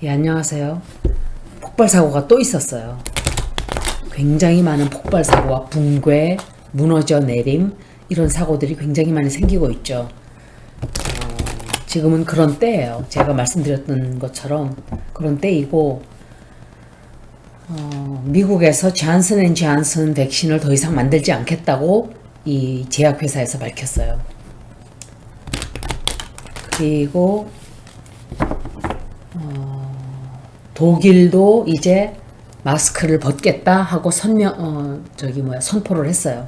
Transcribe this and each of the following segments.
예, 안녕하세요. 폭발 사고가 또 있었어요. 굉장히 많은 폭발 사고와 붕괴, 무너져 내림 이런 사고들이 굉장히 많이 생기고 있죠. 지금은 그런 때예요. 제가 말씀드렸던 것처럼 그런 때이고 미국에서 존슨앤존슨 백신을 더 이상 만들지 않겠다고 이 제약회사에서 밝혔어요. 그리고 독일도 이제 마스크를 벗겠다 하고 선포를 했어요.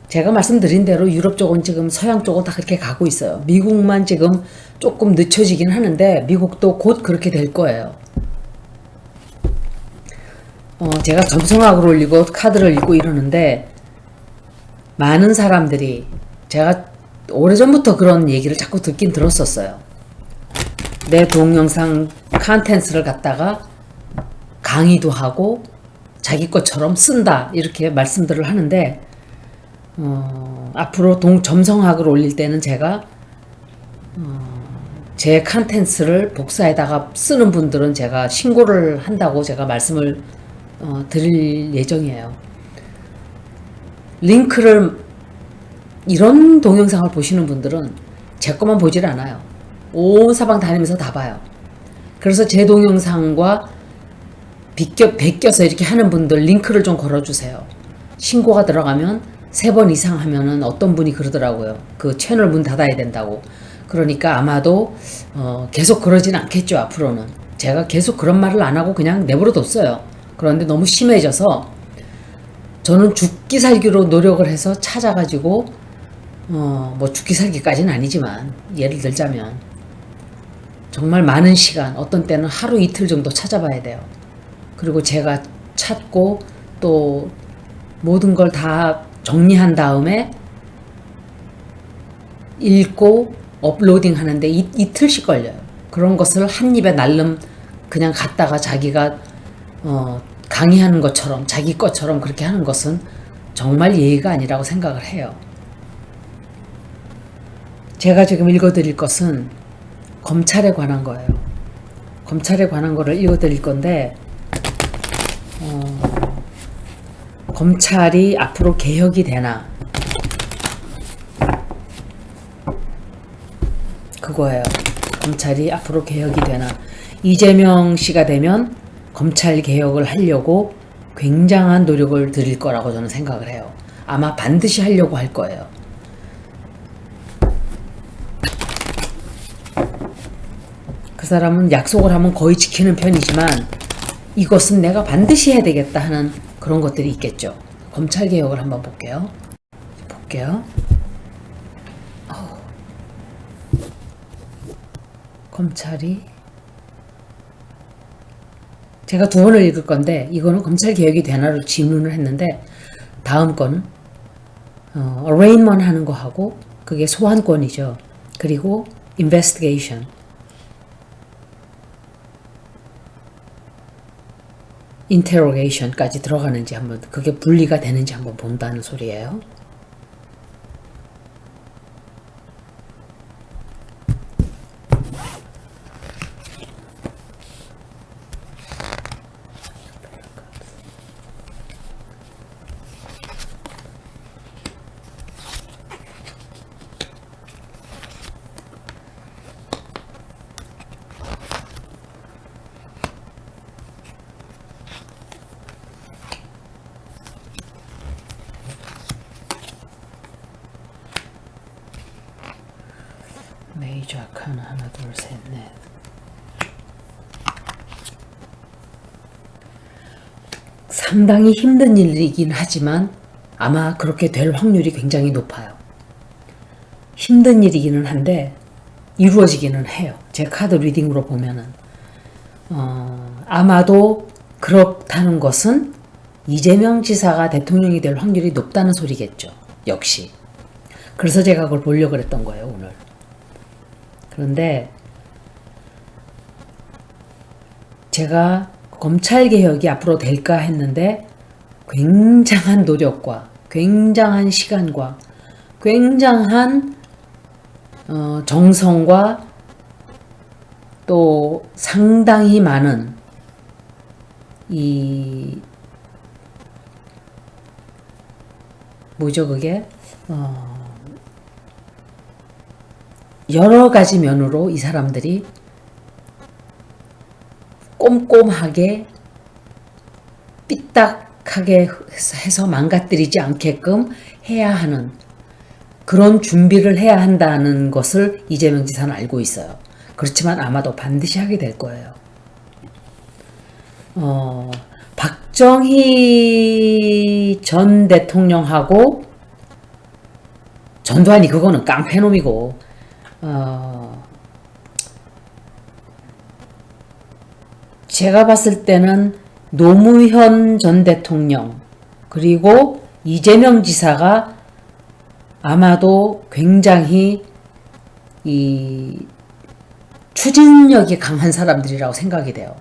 제가 말씀드린 대로 유럽 쪽은 지금 서양 쪽은 다 그렇게 가고 있어요. 미국만 지금 조금 늦춰지긴 하는데 미국도 곧 그렇게 될 거예요. 제가 점성학을 올리고 카드를 읽고 이러는데 많은 사람들이 제가 오래전부터 그런 얘기를 자꾸 듣긴 들었었어요. 내 동영상 컨텐츠를 갖다가 강의도 하고 자기 것처럼 쓴다 이렇게 말씀들을 하는데 앞으로 점성학을 올릴 때는 제가 제 컨텐츠를 복사에다가 쓰는 분들은 제가 신고를 한다고 제가 말씀을 드릴 예정이에요. 링크를 이런 동영상을 보시는 분들은 제 것만 보질 않아요. 온 사방 다니면서 다 봐요. 그래서 제 동영상과 베껴서 이렇게 하는 분들 링크를 좀 걸어주세요. 신고가 들어가면 3번 이상 하면은 어떤 분이 그러더라고요. 그 채널 문 닫아야 된다고. 그러니까 아마도 계속 그러진 않겠죠. 앞으로는. 제가 계속 그런 말을 안 하고 그냥 내버려 뒀어요. 그런데 너무 심해져서 저는 죽기 살기로 노력을 해서 찾아가지고 뭐 죽기 살기까지는 아니지만 예를 들자면 정말 많은 시간, 어떤 때는 하루 이틀 정도 찾아봐야 돼요. 그리고 제가 찾고 또 모든 걸 다 정리한 다음에 읽고 업로딩 하는데 이틀씩 걸려요. 그런 것을 한 입에 날름 그냥 갖다가 자기가 강의하는 것처럼 자기 것처럼 그렇게 하는 것은 정말 예의가 아니라고 생각을 해요. 제가 지금 읽어드릴 것은 검찰에 관한 거예요. 검찰에 관한 거를 읽어드릴 건데 검찰이 앞으로 개혁이 되나 그거예요. 검찰이 앞으로 개혁이 되나. 이재명 씨가 되면 검찰 개혁을 하려고 굉장한 노력을 들일 거라고 저는 생각을 해요. 아마 반드시 하려고 할 거예요. 그 사람은 약속을 하면 거의 지키는 편이지만 이것은 내가 반드시 해야 되겠다 하는 그런 것들이 있겠죠. 검찰 개혁을 한번 볼게요. 검찰이 제가 2번을 읽을 건데 이거는 검찰 개혁이 되나로 질문을 했는데 다음 거는 arraignment 하는 거 하고 그게 소환권이죠. 그리고 investigation interrogation까지 들어가는지 한번 그게 분리가 되는지 한번 본다는 소리예요. 메이저 아카나 하나 둘 셋 넷. 상당히 힘든 일이긴 하지만 아마 그렇게 될 확률이 굉장히 높아요. 힘든 일이기는 한데 이루어지기는 해요. 제 카드 리딩으로 보면은 아마도 그렇다는 것은 이재명 지사가 대통령이 될 확률이 높다는 소리겠죠. 역시. 그래서 제가 그걸 보려고 했던 거예요, 오늘. 그런데 제가 검찰개혁이 앞으로 될까 했는데 굉장한 노력과 굉장한 시간과 굉장한 정성과 또 상당히 많은 이 뭐죠 그게 여러 가지 면으로 이 사람들이 꼼꼼하게 삐딱하게 해서 망가뜨리지 않게끔 해야 하는 그런 준비를 해야 한다는 것을 이재명 지사는 알고 있어요. 그렇지만 아마도 반드시 하게 될 거예요. 박정희 전 대통령하고 전두환이 그거는 깡패놈이고 제가 봤을 때는 노무현 전 대통령 그리고 이재명 지사가 아마도 굉장히 이 추진력이 강한 사람들이라고 생각이 돼요.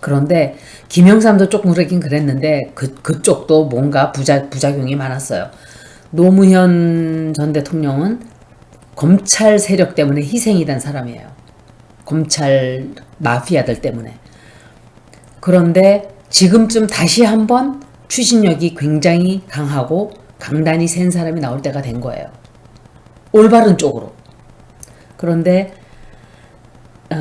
그런데 김영삼도 조금 그러긴 그랬는데 그쪽도 뭔가 부작용이 많았어요. 노무현 전 대통령은 검찰 세력 때문에 희생이 된 사람이에요. 검찰 마피아들 때문에. 그런데 지금쯤 다시 한번 추진력이 굉장히 강하고 강단이 센 사람이 나올 때가 된 거예요. 올바른 쪽으로. 그런데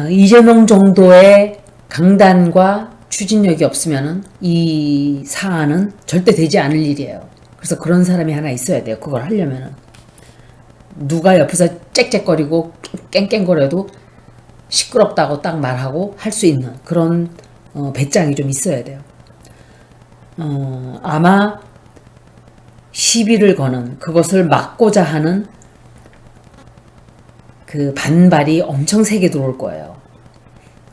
이재명 정도의 강단과 추진력이 없으면은 이 사안은 절대 되지 않을 일이에요. 그래서 그런 사람이 하나 있어야 돼요. 그걸 하려면은. 누가 옆에서 짹짹거리고 깽깽거려도 시끄럽다고 딱 말하고 할 수 있는 그런 배짱이 좀 있어야 돼요. 아마 시비를 거는 그것을 막고자 하는 그 반발이 엄청 세게 들어올 거예요.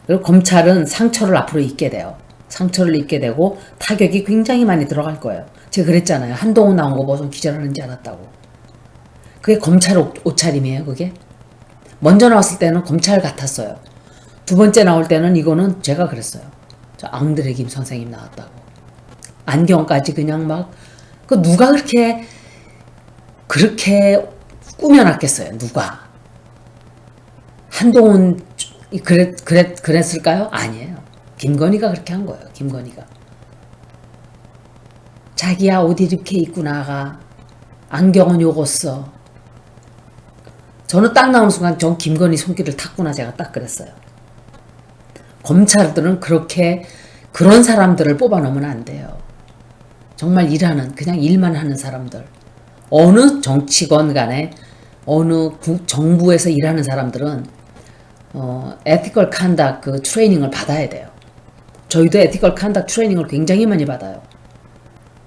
그리고 검찰은 상처를 앞으로 입게 돼요. 상처를 입게 되고 타격이 굉장히 많이 들어갈 거예요. 제가 그랬잖아요. 한동훈 나온 거 보고서 기절하는지 알았다고. 그게 검찰 옷차림이에요. 그게. 먼저 나왔을 때는 검찰 같았어요. 두 번째 나올 때는 이거는 제가 그랬어요. 저 앙드레 김 선생님 나왔다고. 안경까지 그냥 막 그 누가 그렇게 꾸며놨겠어요. 누가. 한동훈 그랬을까요? 아니에요. 김건희가 그렇게 한 거예요. 김건희가. 자기야 옷 이렇게 입고 나가. 안경은 요거 써. 저는 딱 나오는 순간 전 김건희 손길을 탔구나 제가 딱 그랬어요. 검찰들은 그렇게 그런 사람들을 뽑아놓으면 안 돼요. 정말 일하는 그냥 일만 하는 사람들. 어느 정치권 간에 어느 정부에서 일하는 사람들은 에티컬 컨덕 그 트레이닝을 받아야 돼요. 저희도 에티컬 컨덕 트레이닝을 굉장히 많이 받아요.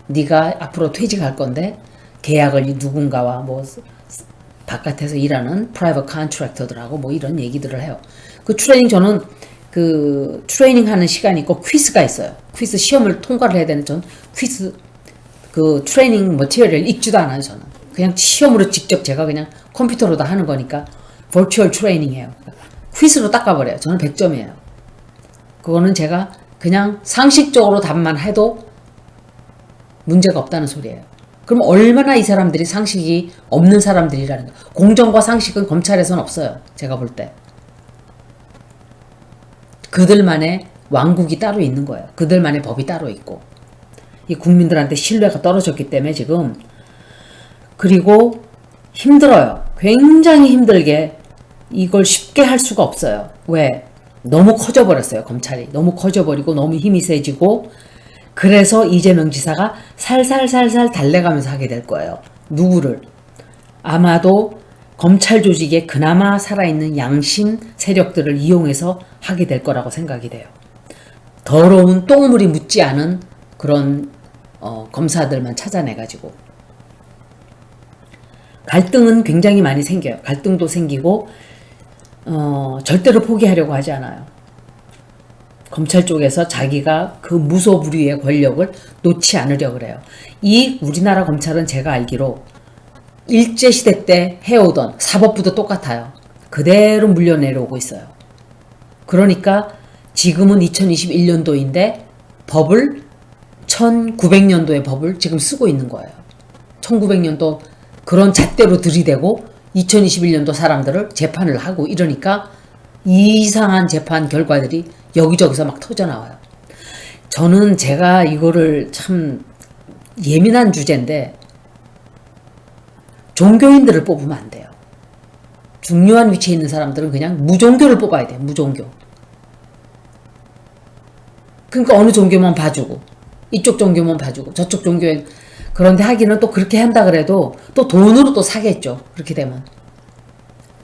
네가 앞으로 퇴직할 건데 계약을 누군가와 뭐 바깥에서 일하는 프라이빗 컨트랙터들하고 뭐 이런 얘기들을 해요. 그 트레이닝 저는 그 트레이닝 하는 시간이 있고 퀴즈가 있어요. 퀴즈 시험을 통과를 해야 되는 전 퀴즈 그 트레이닝 머티리얼을 읽지도 않아요. 저는 그냥 시험으로 직접 제가 그냥 컴퓨터로 다 하는 거니까 버추얼 트레이닝이에요. 퀴즈로 닦아버려요. 저는 100점이에요. 그거는 제가 그냥 상식적으로 답만 해도 문제가 없다는 소리예요. 그럼 얼마나 이 사람들이 상식이 없는 사람들이라는 거예요. 공정과 상식은 검찰에서는 없어요. 제가 볼 때. 그들만의 왕국이 따로 있는 거예요. 그들만의 법이 따로 있고. 이 국민들한테 신뢰가 떨어졌기 때문에 지금. 그리고 힘들어요. 굉장히 힘들게 이걸 쉽게 할 수가 없어요. 왜? 너무 커져버렸어요. 검찰이. 너무 커져버리고 너무 힘이 세지고 그래서 이재명 지사가 살살살살 달래가면서 하게 될 거예요. 누구를? 아마도 검찰 조직에 그나마 살아있는 양심 세력들을 이용해서 하게 될 거라고 생각이 돼요. 더러운 똥물이 묻지 않은 그런 검사들만 찾아내가지고. 갈등은 굉장히 많이 생겨요. 갈등도 생기고 절대로 포기하려고 하지 않아요. 검찰 쪽에서 자기가 그 무소불위의 권력을 놓지 않으려고 그래요. 이 우리나라 검찰은 제가 알기로 일제시대 때 해오던 사법부도 똑같아요. 그대로 물려 내려오고 있어요. 그러니까 지금은 2021년도인데 법을 1900년도의 법을 지금 쓰고 있는 거예요. 1900년도 그런 잣대로 들이대고 2021년도 사람들을 재판을 하고 이러니까 이상한 재판 결과들이 여기저기서 막 터져나와요. 저는 제가 이거를 참 예민한 주제인데 종교인들을 뽑으면 안 돼요. 중요한 위치에 있는 사람들은 그냥 무종교를 뽑아야 돼요. 무종교. 그러니까 어느 종교만 봐주고 이쪽 종교만 봐주고 저쪽 종교에 그런데 하기는 또 그렇게 한다 그래도 또 돈으로 또 사겠죠. 그렇게 되면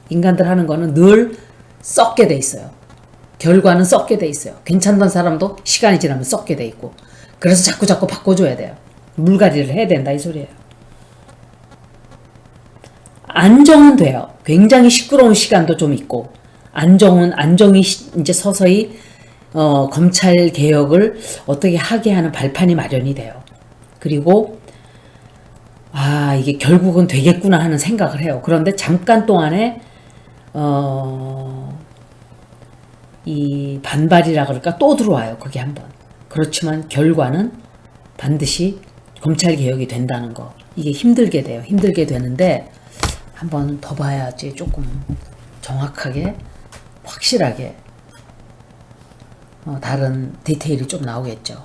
인간들 하는 거는 늘 썩게 돼 있어요. 결과는 썩게 돼 있어요. 괜찮던 사람도 시간이 지나면 썩게 돼 있고 그래서 자꾸 바꿔줘야 돼요. 물갈이를 해야 된다 이 소리예요. 안정은 돼요. 굉장히 시끄러운 시간도 좀 있고 안정이 이제 서서히 검찰 개혁을 어떻게 하게 하는 발판이 마련이 돼요. 그리고 이게 결국은 되겠구나 하는 생각을 해요. 그런데 잠깐 동안에 이 반발이라 그럴까 또 들어와요. 그게 한번. 그렇지만 결과는 반드시 검찰 개혁이 된다는 거. 이게 힘들게 돼요. 힘들게 되는데 한번 더 봐야지 조금 정확하게 확실하게 다른 디테일이 좀 나오겠죠.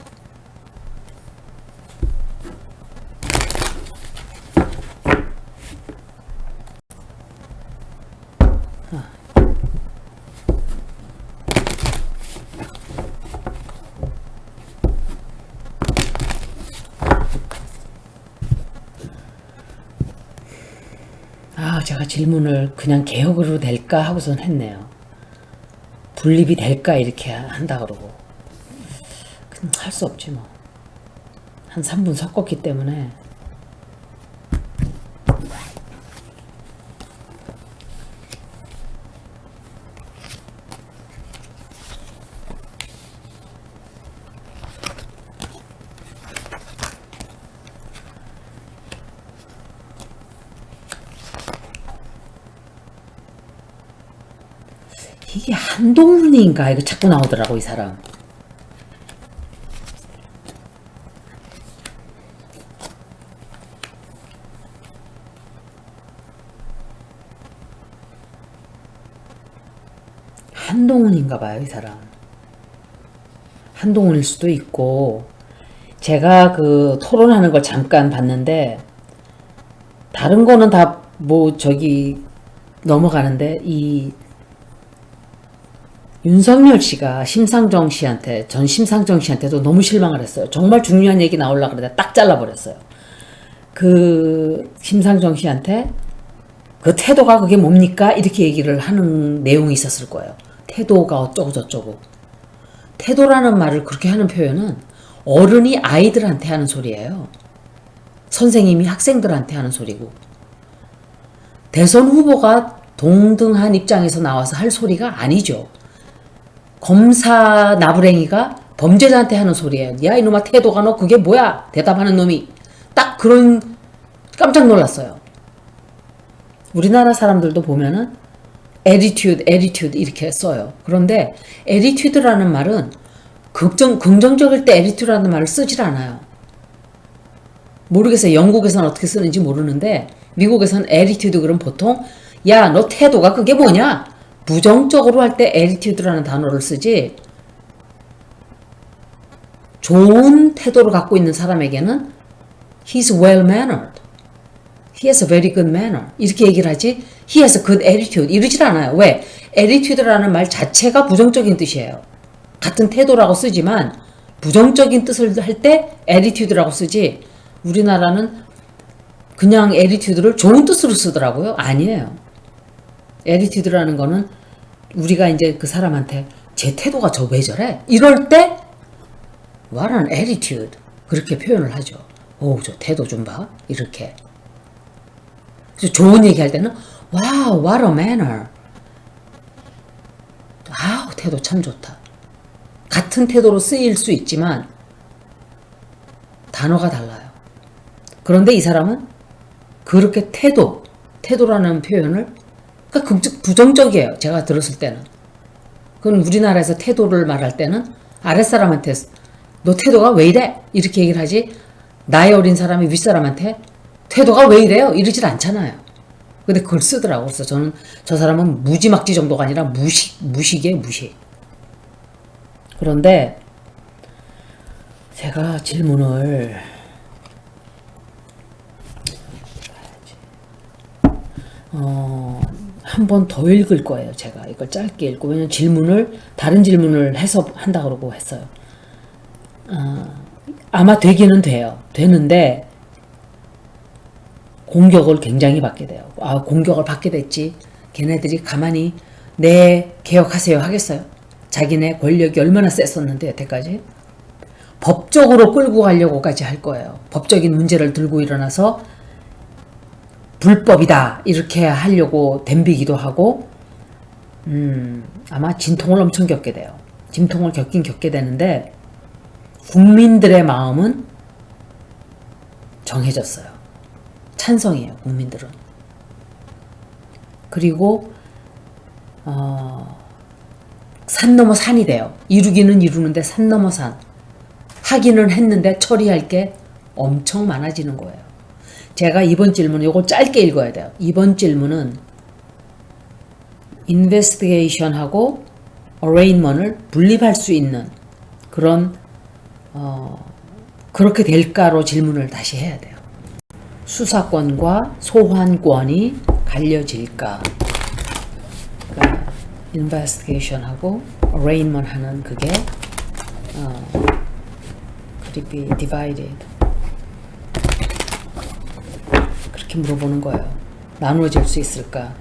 제가 질문을 그냥 개혁으로 될까 하고선 했네요. 분립이 될까 이렇게 한다 그러고 할 수 없지 뭐. 한 3분 섞었기 때문에 이게 한동훈인가 이거 자꾸 나오더라고 이 사람. 한동훈인가 봐요 이 사람. 한동훈일 수도 있고 제가 그 토론하는 걸 잠깐 봤는데 다른 거는 다 뭐 저기 넘어가는데 이 윤석열 씨가 심상정 씨한테 전 심상정 씨한테도 너무 실망을 했어요. 정말 중요한 얘기 나오려고 그러다 딱 잘라버렸어요. 그 심상정 씨한테 그 태도가 그게 뭡니까? 이렇게 얘기를 하는 내용이 있었을 거예요. 태도가 어쩌고 저쩌고. 태도라는 말을 그렇게 하는 표현은 어른이 아이들한테 하는 소리예요. 선생님이 학생들한테 하는 소리고. 대선 후보가 동등한 입장에서 나와서 할 소리가 아니죠. 검사 나부랭이가 범죄자한테 하는 소리예요. 야 이놈아 태도가 너 그게 뭐야? 대답하는 놈이. 딱 그런 깜짝 놀랐어요. 우리나라 사람들도 보면은 attitude 이렇게 써요. 그런데 attitude라는 말은 긍정적일 때 attitude라는 말을 쓰질 않아요. 모르겠어요. 영국에서는 어떻게 쓰는지 모르는데 미국에서는 attitude 그럼 보통 야 너 태도가 그게 뭐냐? 부정적으로 할 때 attitude라는 단어를 쓰지 좋은 태도를 갖고 있는 사람에게는 he's well mannered. He has a very good manner. 이렇게 얘기를 하지 he has a good attitude 이러질 않아요. 왜? attitude라는 말 자체가 부정적인 뜻이에요. 같은 태도라고 쓰지만 부정적인 뜻을 할 때 attitude라고 쓰지 우리나라는 그냥 attitude를 좋은 뜻으로 쓰더라고요. 아니에요. attitude라는 거는 우리가 이제 그 사람한테 제 태도가 저 왜 저래? 이럴 때 what an attitude 그렇게 표현을 하죠. 오, 저 태도 좀 봐. 이렇게. 그래서 좋은 얘기 할 때는 wow, what a manner. 아우, 태도 참 좋다. 같은 태도로 쓰일 수 있지만 단어가 달라요. 그런데 이 사람은 그렇게 태도라는 표현을 그러니까 부정적이에요. 제가 들었을 때는. 그건 우리나라에서 태도를 말할 때는 아랫사람한테 너 태도가 왜 이래? 이렇게 얘기를 하지 나이 어린 사람이 윗사람한테 태도가 왜 이래요? 이러질 않잖아요. 근데 그걸 쓰더라고. 그래서 저는 저 사람은 무지막지 정도가 아니라 무식이에요, 무식. 그런데 제가 질문을 한 번 더 읽을 거예요. 제가 이걸 짧게 읽고, 왜냐면 다른 질문을 해서 한다 그러고 했어요. 아마 되기는 돼요. 되는데 공격을 굉장히 받게 돼요. 공격을 받게 됐지. 걔네들이 가만히 네 개혁하세요 하겠어요? 자기네 권력이 얼마나 셌었는데 여태까지. 법적으로 끌고 가려고까지 할 거예요. 법적인 문제를 들고 일어나서 불법이다 이렇게 하려고 덤비기도 하고, 아마 진통을 엄청 겪게 돼요. 진통을 겪게 되는데 국민들의 마음은 정해졌어요. 찬성이에요, 국민들은. 그리고 산 넘어 산이 돼요. 이루기는 이루는데 산 넘어 산. 하기는 했는데 처리할 게 엄청 많아지는 거예요. 제가 이번 질문은 요거 짧게 읽어야 돼요. 이번 질문은 investigation하고 arraignment을 분립할 수 있는 그런 그렇게 될까로 질문을 다시 해야 돼요. 수사권과 소환권이 갈려질까? 그러니까 investigation하고 arraignment 하는 그게 could it be divided? 그렇게 물어보는 거예요. 나누어질 수 있을까?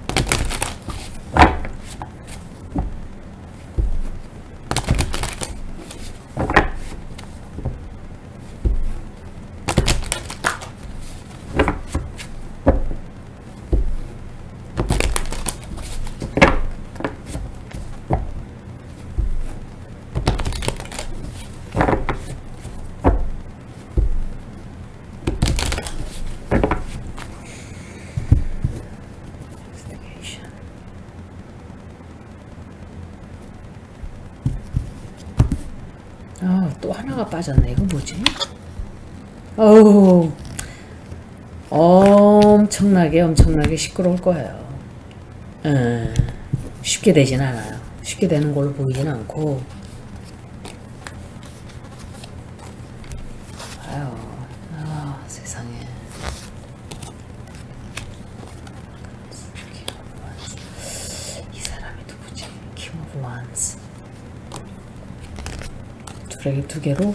또 하나가 빠졌네. 이거 뭐지? 어우, 엄청나게 시끄러울 거예요. 쉽게 되진 않아요. 쉽게 되는 걸로 보이진 않고. 세상에. 이 사람이 누구지? King of Wands. 쓰레기 두 개로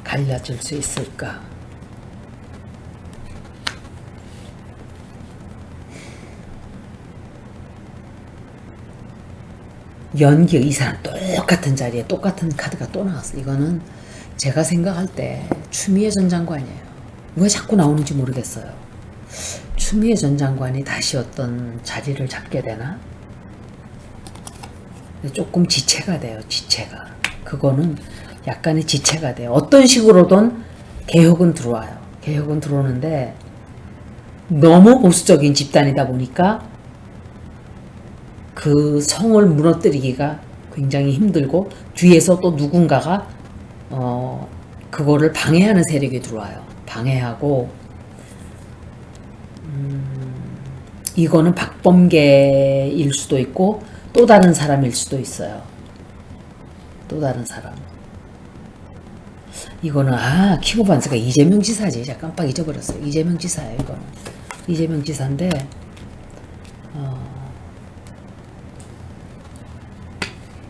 갈려질 수 있을까? 연기, 이 사람 똑같은 자리에 똑같은 카드가 또 나왔어. 이거는 제가 생각할 때 추미애 전 장관이에요. 왜 자꾸 나오는지 모르겠어요. 추미애 전 장관이 다시 어떤 자리를 잡게 되나? 조금 지체가 돼요. 지체가. 그거는 약간의 지체가 돼요. 어떤 식으로든 개혁은 들어와요. 개혁은 들어오는데 너무 보수적인 집단이다 보니까 그 성을 무너뜨리기가 굉장히 힘들고, 뒤에서 또 누군가가 그거를 방해하는 세력이 들어와요. 방해하고, 이거는 박범계일 수도 있고 또 다른 사람일 수도 있어요. 또 다른 사람. 이거는 킹 오브 원스가 이재명 지사지. 제가 깜빡 잊어버렸어요. 이재명 지사예요. 이거는 이재명 지사인데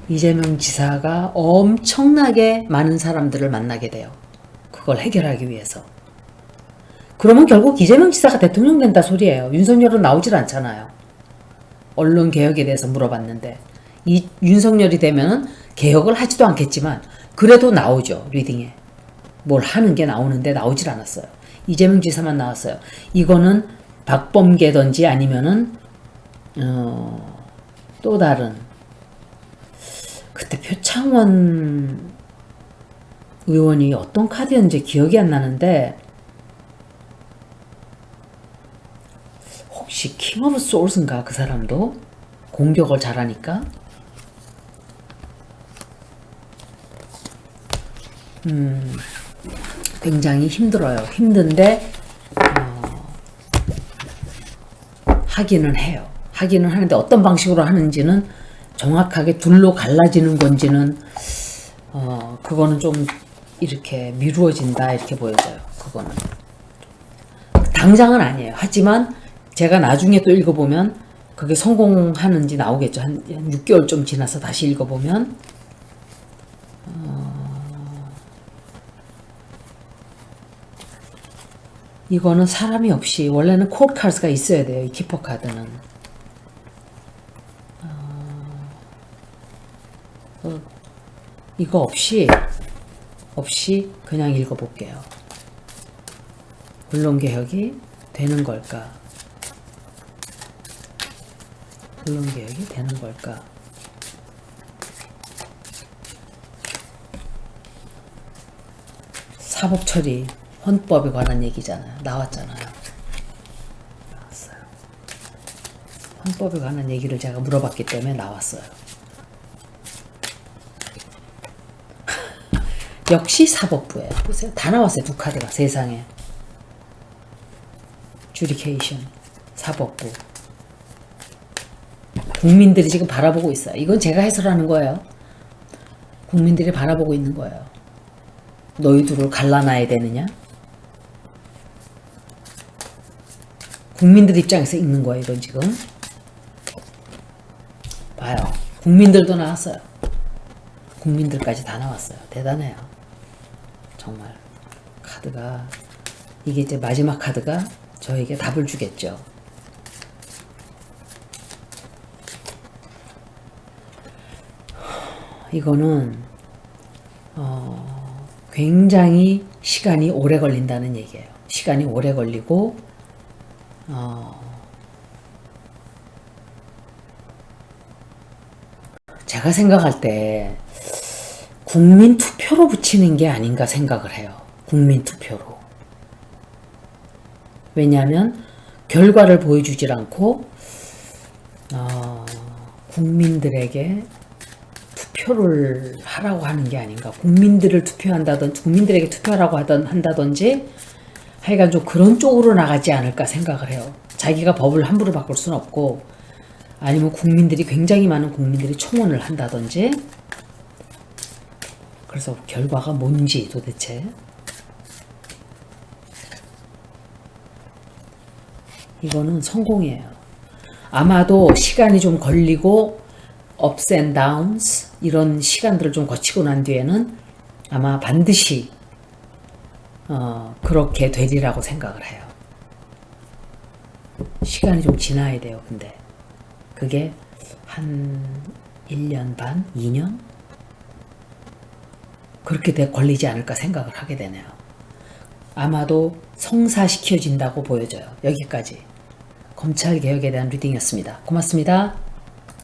이재명 지사가 엄청나게 많은 사람들을 만나게 돼요. 그걸 해결하기 위해서. 그러면 결국 이재명 지사가 대통령 된다 소리예요. 윤석열은 나오질 않잖아요. 언론 개혁에 대해서 물어봤는데 이 윤석열이 되면은 개혁을 하지도 않겠지만 그래도 나오죠. 리딩에 뭘 하는 게 나오는데 나오질 않았어요. 이재명 지사만 나왔어요. 이거는 박범계든지 아니면은 또 다른, 그때 표창원 의원이 어떤 카드였는지 기억이 안 나는데, 혹시 킹 오브 소울스인가? 그 사람도 공격을 잘하니까. 굉장히 힘들어요. 힘든데 하기는 해요. 하기는 하는데 어떤 방식으로 하는지는 정확하게 둘로 갈라지는 건지는 그거는 좀 이렇게 미루어진다 이렇게 보여져요. 그거는 당장은 아니에요. 하지만 제가 나중에 또 읽어보면 그게 성공하는지 나오겠죠. 한 6개월 좀 지나서 다시 읽어보면 이거는 사람이 없이 원래는 코드 카드가 있어야 돼요. 이 키퍼 카드는 이거 없이 그냥 읽어볼게요. 언론개혁이 되는 걸까? 언론개혁이 되는 걸까? 사법처리, 헌법에 관한 얘기잖아요. 나왔잖아요. 나왔어요. 헌법에 관한 얘기를 제가 물어봤기 때문에 나왔어요. 역시 사법부예요. 보세요. 다 나왔어요. 두 카드가 세상에. 주디케이션, 사법부. 국민들이 지금 바라보고 있어요. 이건 제가 해설하는 거예요. 국민들이 바라보고 있는 거예요. 너희들을 갈라놔야 되느냐? 국민들 입장에서 읽는 거예요. 이건 지금. 봐요. 국민들도 나왔어요. 국민들까지 다 나왔어요. 대단해요. 정말. 카드가 이게 이제 마지막 카드가 저에게 답을 주겠죠. 이거는 굉장히 시간이 오래 걸린다는 얘기예요. 시간이 오래 걸리고 제가 생각할 때 국민 투표로 붙이는 게 아닌가 생각을 해요. 국민 투표로. 왜냐하면 결과를 보여주질 않고 국민들에게 투표를 하라고 하는 게 아닌가. 국민들을 투표한다든지 국민들에게 투표하라고 한다든지 하여간 좀 그런 쪽으로 나가지 않을까 생각을 해요. 자기가 법을 함부로 바꿀 수는 없고 아니면 국민들이 굉장히 많은 국민들이 총원을 한다든지 그래서 결과가 뭔지 도대체 이거는 성공이에요. 아마도 시간이 좀 걸리고 ups and downs 이런 시간들을 좀 거치고 난 뒤에는 아마 반드시 그렇게 되리라고 생각을 해요. 시간이 좀 지나야 돼요. 근데 그게 한 1년 반, 2년? 그렇게 걸리지 않을까 생각을 하게 되네요. 아마도 성사시켜진다고 보여져요. 여기까지 검찰개혁에 대한 리딩이었습니다. 고맙습니다.